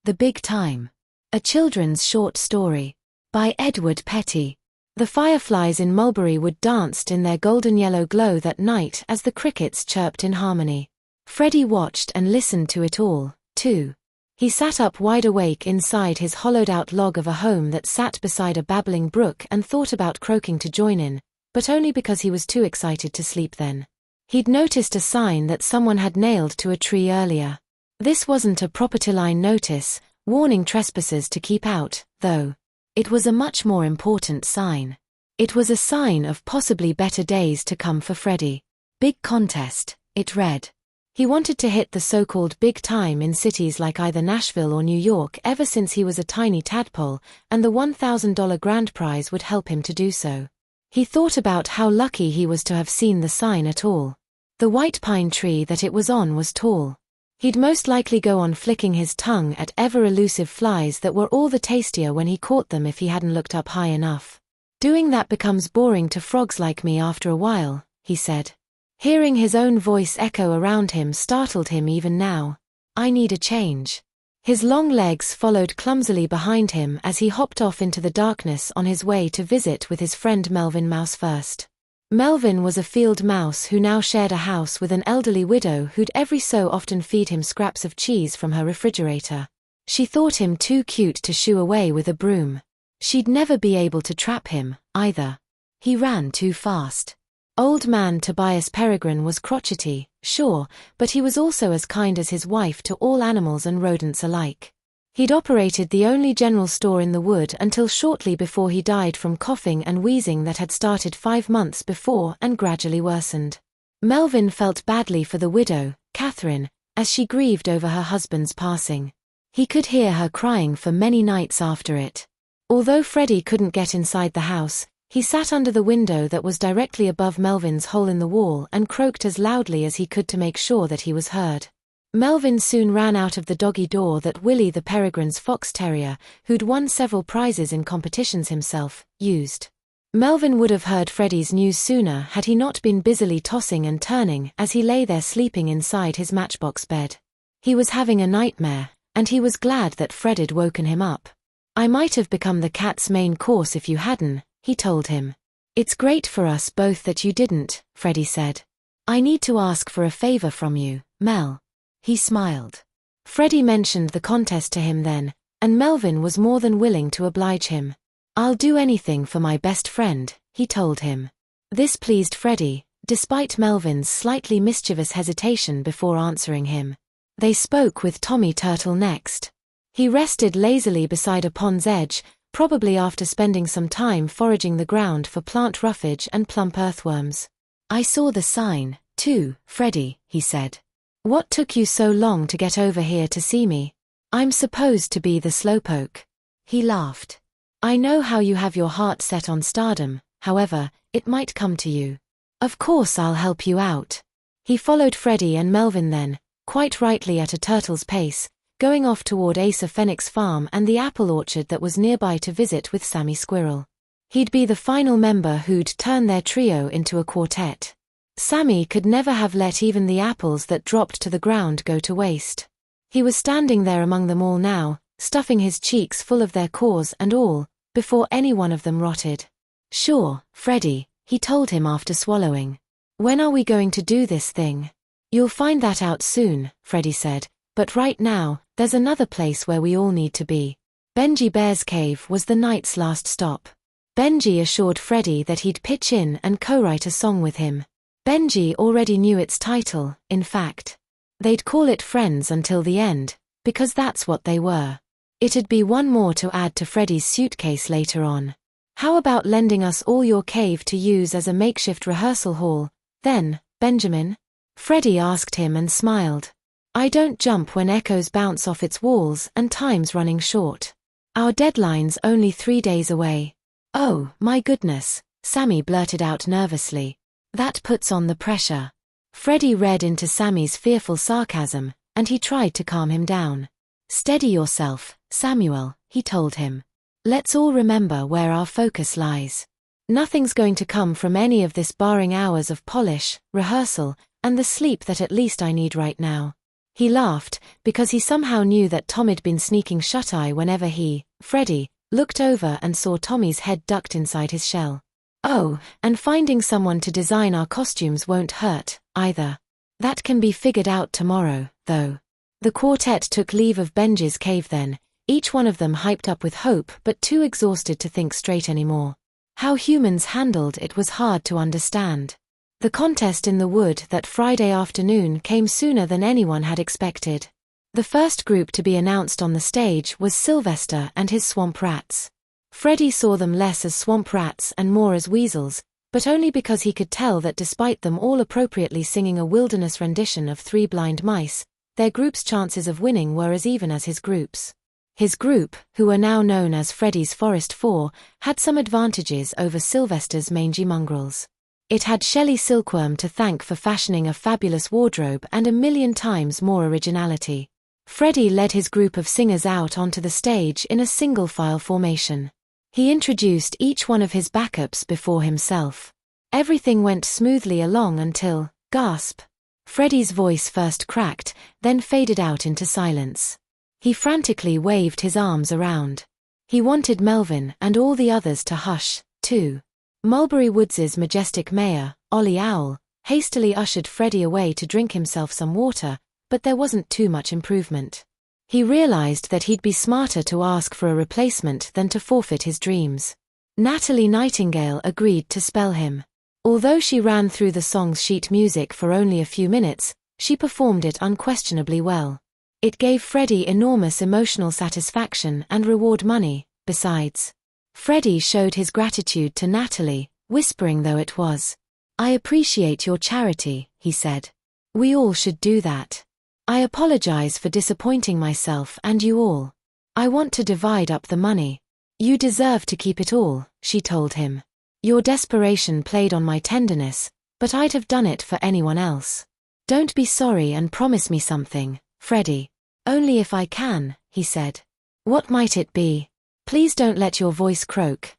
The Big Time. A children's short story. By Edward Petty. The fireflies in Mulberry Wood danced in their golden yellow glow that night as the crickets chirped in harmony. Freddie watched and listened to it all, too. He sat up wide awake inside his hollowed-out log of a home that sat beside a babbling brook and thought about croaking to join in, but only because he was too excited to sleep then. He'd noticed a sign that someone had nailed to a tree earlier. This wasn't a property line notice, warning trespassers to keep out, though. It was a much more important sign. It was a sign of possibly better days to come for Freddie. Big contest, it read. He wanted to hit the so-called big time in cities like either Nashville or New York ever since he was a tiny tadpole, and the $1,000 grand prize would help him to do so. He thought about how lucky he was to have seen the sign at all. The white pine tree that it was on was tall. He'd most likely go on flicking his tongue at ever-elusive flies that were all the tastier when he caught them if he hadn't looked up high enough. "Doing that becomes boring to frogs like me after a while," he said. Hearing his own voice echo around him startled him even now. "I need a change." His long legs followed clumsily behind him as he hopped off into the darkness on his way to visit with his friend Melvin Mouse first. Melvin was a field mouse who now shared a house with an elderly widow who'd every so often feed him scraps of cheese from her refrigerator. She thought him too cute to shoo away with a broom. She'd never be able to trap him, either. He ran too fast. Old man Tobias Peregrine was crotchety, sure, but he was also as kind as his wife to all animals and rodents alike. He'd operated the only general store in the wood until shortly before he died from coughing and wheezing that had started 5 months before and gradually worsened. Melvin felt badly for the widow, Catherine, as she grieved over her husband's passing. He could hear her crying for many nights after it. Although Freddie couldn't get inside the house, he sat under the window that was directly above Melvin's hole in the wall and croaked as loudly as he could to make sure that he was heard. Melvin soon ran out of the doggy door that Willie the Peregrine's fox terrier, who'd won several prizes in competitions himself, used. Melvin would have heard Freddie's news sooner had he not been busily tossing and turning as he lay there sleeping inside his matchbox bed. He was having a nightmare, and he was glad that Fred had woken him up. "I might have become the cat's main course if you hadn't," he told him. "It's great for us both that you didn't," Freddie said. "I need to ask for a favor from you, Mel." He smiled. Freddie mentioned the contest to him then, and Melvin was more than willing to oblige him. "I'll do anything for my best friend," he told him. This pleased Freddie, despite Melvin's slightly mischievous hesitation before answering him. They spoke with Tommy Turtle next. He rested lazily beside a pond's edge, probably after spending some time foraging the ground for plant roughage and plump earthworms. "I saw the sign, too, Freddie," he said. "What took you so long to get over here to see me? I'm supposed to be the slowpoke." He laughed. "I know how you have your heart set on stardom, however, it might come to you. Of course I'll help you out." He followed Freddie and Melvin then, quite rightly at a turtle's pace, going off toward Asa Fenwick's farm and the apple orchard that was nearby to visit with Sammy Squirrel. He'd be the final member who'd turn their trio into a quartet. Sammy could never have let even the apples that dropped to the ground go to waste. He was standing there among them all now, stuffing his cheeks full of their cores and all, before any one of them rotted. "Sure, Freddie," he told him after swallowing. "When are we going to do this thing?" "You'll find that out soon," Freddie said, "but right now, there's another place where we all need to be." Benji Bear's cave was the night's last stop. Benji assured Freddie that he'd pitch in and co-write a song with him. Benji already knew its title, in fact. They'd call it Friends Until the End, because that's what they were. It'd be one more to add to Freddie's suitcase later on. "How about lending us all your cave to use as a makeshift rehearsal hall, then, Benjamin?" Freddie asked him and smiled. "I don't jump when echoes bounce off its walls and time's running short. Our deadline's only 3 days away." "Oh, my goodness," Sammy blurted out nervously. "That puts on the pressure." Freddie read into Sammy's fearful sarcasm, and he tried to calm him down. "Steady yourself, Samuel," he told him. "Let's all remember where our focus lies. Nothing's going to come from any of this barring hours of polish, rehearsal, and the sleep that at least I need right now." He laughed, because he somehow knew that Tommy'd been sneaking shut-eye whenever he, Freddie, looked over and saw Tommy's head ducked inside his shell. "Oh, and finding someone to design our costumes won't hurt, either. That can be figured out tomorrow, though." The quartet took leave of Benji's cave then, each one of them hyped up with hope but too exhausted to think straight anymore. How humans handled it was hard to understand. The contest in the wood that Friday afternoon came sooner than anyone had expected. The first group to be announced on the stage was Sylvester and his swamp rats. Freddie saw them less as swamp rats and more as weasels, but only because he could tell that despite them all appropriately singing a wilderness rendition of Three Blind Mice, their group's chances of winning were as even as his group's. His group, who were now known as Freddie's Forest Four, had some advantages over Sylvester's mangy mongrels. It had Shelley Silkworm to thank for fashioning a fabulous wardrobe and a million times more originality. Freddie led his group of singers out onto the stage in a single-file formation. He introduced each one of his backups before himself. Everything went smoothly along until, gasp. Freddie's voice first cracked, then faded out into silence. He frantically waved his arms around. He wanted Melvin and all the others to hush, too. Mulberry Woods's majestic mayor, Ollie Owl, hastily ushered Freddie away to drink himself some water, but there wasn't too much improvement. He realized that he'd be smarter to ask for a replacement than to forfeit his dreams. Natalie Nightingale agreed to spell him. Although she ran through the song's sheet music for only a few minutes, she performed it unquestionably well. It gave Freddie enormous emotional satisfaction and reward money, besides. Freddie showed his gratitude to Natalie, whispering though it was. "I appreciate your charity," he said. "We all should do that. I apologize for disappointing myself and you all. I want to divide up the money. You deserve to keep it all," she told him. "Your desperation played on my tenderness, but I'd have done it for anyone else. Don't be sorry and promise me something, Freddie." "Only if I can," he said. "What might it be? Please don't let your voice crack,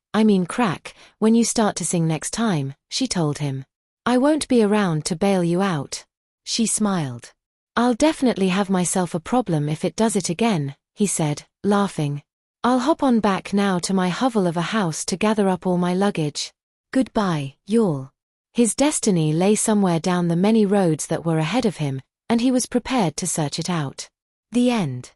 when you start to sing next time," she told him. "I won't be around to bail you out." She smiled. "I'll definitely have myself a problem if it does it again," he said, laughing. "I'll hop on back now to my hovel of a house to gather up all my luggage. Goodbye, y'all." His destiny lay somewhere down the many roads that were ahead of him, and he was prepared to search it out. The end.